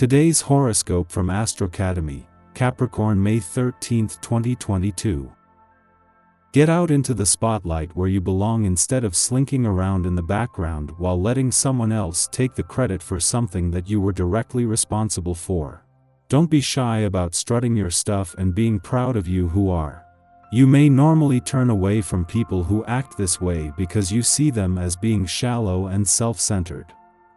Today's horoscope from Astrocademy, Capricorn May 13, 2022. Get out into the spotlight where you belong instead of slinking around in the background while letting someone else take the credit for something that you were directly responsible for. Don't be shy about strutting your stuff and being proud of you who are. You may normally turn away from people who act this way because you see them as being shallow and self-centered.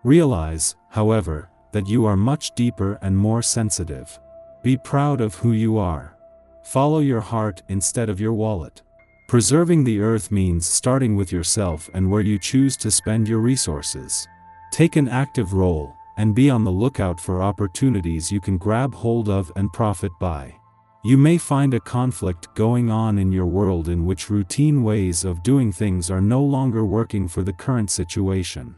Realize, however, that you are much deeper and more sensitive. Be proud of who you are. Follow your heart instead of your wallet. Preserving the earth means starting with yourself and where you choose to spend your resources. Take an active role, and be on the lookout for opportunities you can grab hold of and profit by. You may find a conflict going on in your world in which routine ways of doing things are no longer working for the current situation.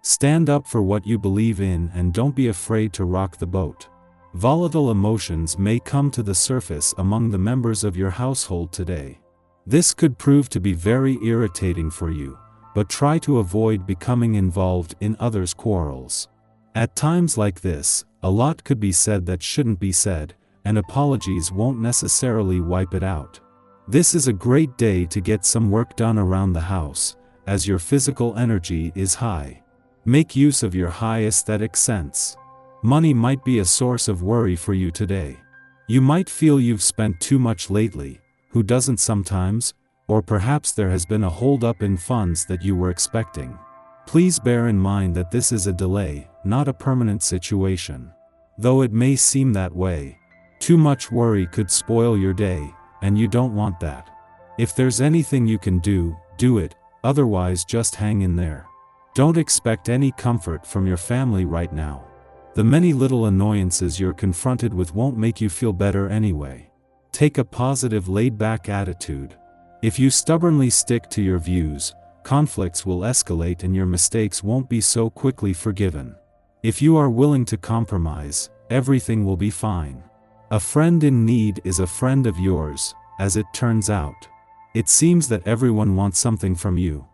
Stand up for what you believe in and don't be afraid to rock the boat. Volatile emotions may come to the surface among the members of your household today. This could prove to be very irritating for you, but try to avoid becoming involved in others' quarrels. At times like this, a lot could be said that shouldn't be said, and apologies won't necessarily wipe it out. This is a great day to get some work done around the house, as your physical energy is high. Make use of your high aesthetic sense. Money might be a source of worry for you today. You might feel you've spent too much lately. Who doesn't sometimes? Or perhaps there has been a hold-up in funds that you were expecting. Please bear in mind that this is a delay, not a permanent situation. Though it may seem that way, too much worry could spoil your day, and you don't want that. If there's anything you can do, do it, otherwise just hang in there. Don't expect any comfort from your family right now. The many little annoyances you're confronted with won't make you feel better anyway. Take a positive laid-back attitude. If you stubbornly stick to your views, conflicts will escalate and your mistakes won't be so quickly forgiven. If you are willing to compromise, everything will be fine. A friend in need is a friend of yours, as it turns out. It seems that everyone wants something from you.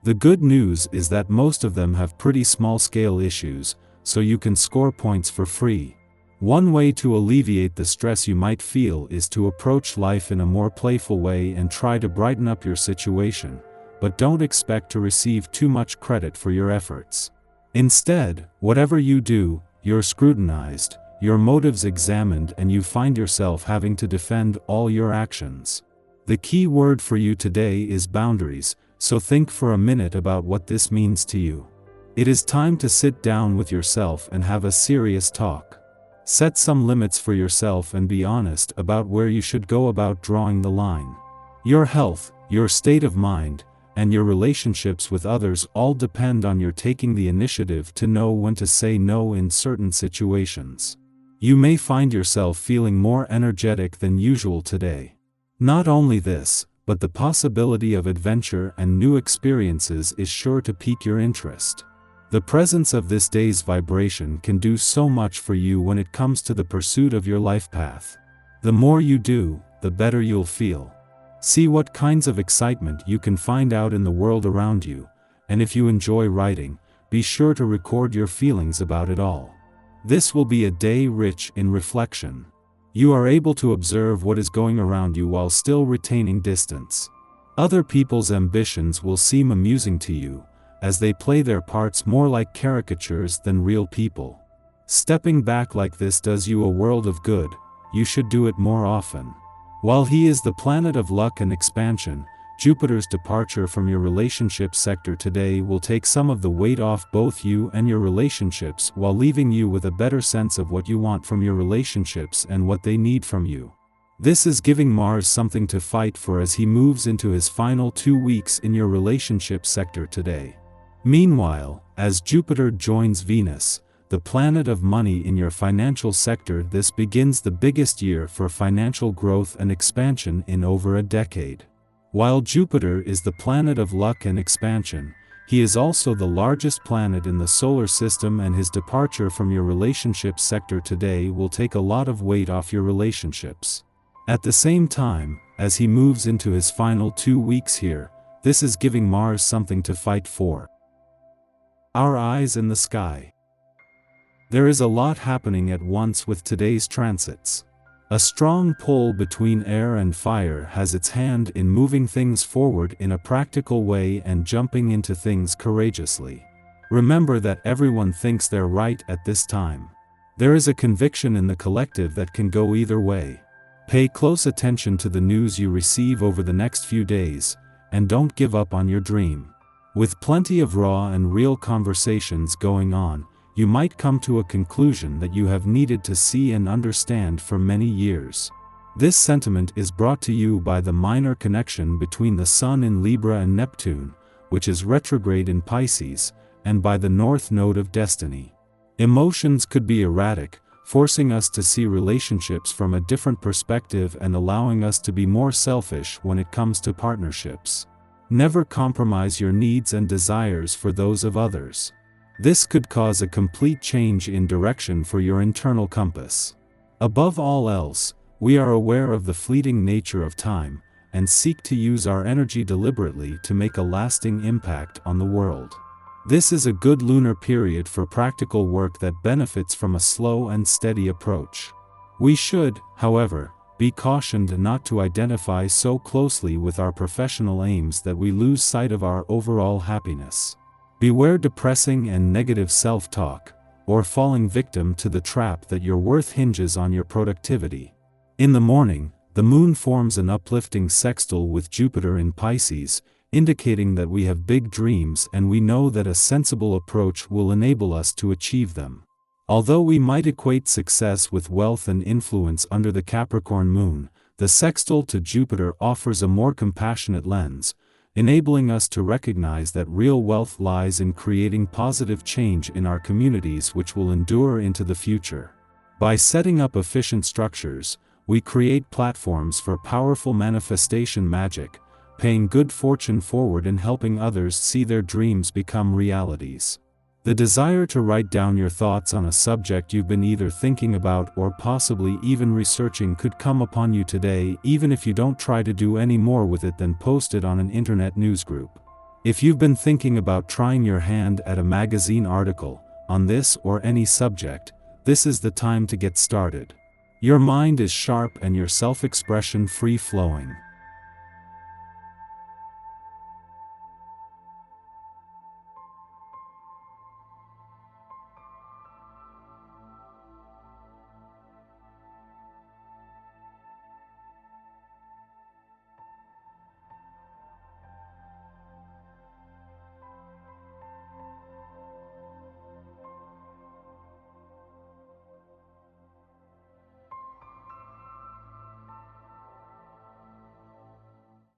The good news is that most of them have pretty small-scale issues, so you can score points for free. One way to alleviate the stress you might feel is to approach life in a more playful way and try to brighten up your situation, but don't expect to receive too much credit for your efforts. Instead, whatever you do, you're scrutinized, your motives examined, and you find yourself having to defend all your actions. The key word for you today is boundaries, so think for a minute about what this means to you. It is time to sit down with yourself and have a serious talk. Set some limits for yourself and be honest about where you should go about drawing the line. Your health, your state of mind, and your relationships with others all depend on your taking the initiative to know when to say no in certain situations. You may find yourself feeling more energetic than usual today. Not only this, but the possibility of adventure and new experiences is sure to pique your interest. The presence of this day's vibration can do so much for you when it comes to the pursuit of your life path. The more you do, the better you'll feel. See what kinds of excitement you can find out in the world around you, and if you enjoy writing, be sure to record your feelings about it all. This will be a day rich in reflection. You are able to observe what is going around you while still retaining distance. Other people's ambitions will seem amusing to you, as they play their parts more like caricatures than real people. Stepping back like this does you a world of good. You should do it more often. While he is the planet of luck and expansion, Jupiter's departure from your relationship sector today will take some of the weight off both you and your relationships while leaving you with a better sense of what you want from your relationships and what they need from you. This is giving Mars something to fight for as he moves into his final 2 weeks in your relationship sector today. Meanwhile, as Jupiter joins Venus, the planet of money in your financial sector, this begins the biggest year for financial growth and expansion in over a decade. While Jupiter is the planet of luck and expansion, he is also the largest planet in the solar system, and his departure from your relationship sector today will take a lot of weight off your relationships. At the same time, as he moves into his final 2 weeks here, this is giving Mars something to fight for. Our eyes in the sky. There is a lot happening at once with today's transits. A strong pull between air and fire has its hand in moving things forward in a practical way and jumping into things courageously. Remember that everyone thinks they're right at this time. There is a conviction in the collective that can go either way. Pay close attention to the news you receive over the next few days, and don't give up on your dream. With plenty of raw and real conversations going on, you might come to a conclusion that you have needed to see and understand for many years. This sentiment is brought to you by the minor connection between the Sun in Libra and Neptune, which is retrograde in Pisces, and by the North Node of Destiny. Emotions could be erratic, forcing us to see relationships from a different perspective and allowing us to be more selfish when it comes to partnerships. Never compromise your needs and desires for those of others. This could cause a complete change in direction for your internal compass. Above all else, we are aware of the fleeting nature of time, and seek to use our energy deliberately to make a lasting impact on the world. This is a good lunar period for practical work that benefits from a slow and steady approach. We should, however, be cautioned not to identify so closely with our professional aims that we lose sight of our overall happiness. Beware depressing and negative self-talk, or falling victim to the trap that your worth hinges on your productivity. In the morning, the moon forms an uplifting sextile with Jupiter in Pisces, indicating that we have big dreams and we know that a sensible approach will enable us to achieve them. Although we might equate success with wealth and influence under the Capricorn moon, the sextile to Jupiter offers a more compassionate lens, enabling us to recognize that real wealth lies in creating positive change in our communities which will endure into the future. By setting up efficient structures, we create platforms for powerful manifestation magic, paying good fortune forward and helping others see their dreams become realities. The desire to write down your thoughts on a subject you've been either thinking about or possibly even researching could come upon you today, even if you don't try to do any more with it than post it on an internet news group. If you've been thinking about trying your hand at a magazine article on this or any subject, this is the time to get started. Your mind is sharp and your self-expression free-flowing.